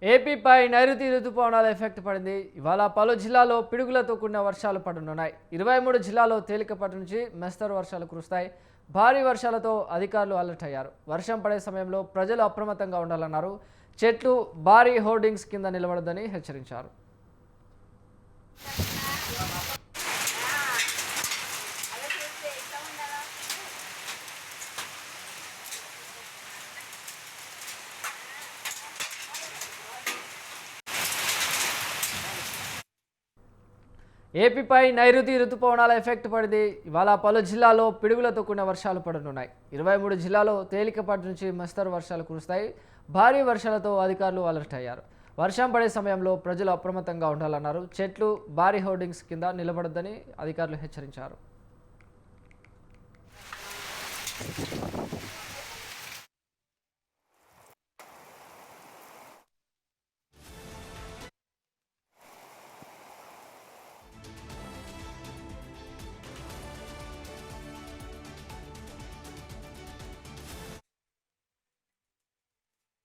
ఏపీపై నైరుతి రుతుపవనాల ఎఫెక్ట్ పడింది. ఇవాళ పలు జిల్లాల్లో పిడుగులతో కూడిన వర్షాలు పడనున్నాయి. 23 జిల్లాల్లో తేలికపాటి నుంచి మస్తరు వర్షాలు కురుస్తాయి. భారీ వర్షాలతో అధికారులు అలర్ట్ అయ్యారు. వర్షం పడే సమయంలో ప్రజలు అప్రమత్తంగా ఉండాలన్నారు. చెట్లు భారీ హోర్డింగ్స్ కింద నిలబడదని హెచ్చరించారు. ఏపీపై నైరుతి రుతుపవనాల ఎఫెక్ట్ పడింది. ఇవాళ పలు జిల్లాల్లో పిడుగులతో కూడిన వర్షాలు పడనున్నాయి. 23 జిల్లాల్లో తేలికపాటి నుంచి మస్తరు వర్షాలు కురుస్తాయి. భారీ వర్షాలతో అధికారులు అలర్ట్ అయ్యారు. వర్షం పడే సమయంలో ప్రజలు అప్రమత్తంగా ఉండాలన్నారు. చెట్లు భారీ హోర్డింగ్స్ కింద నిలబడొద్దని అధికారులు హెచ్చరించారు.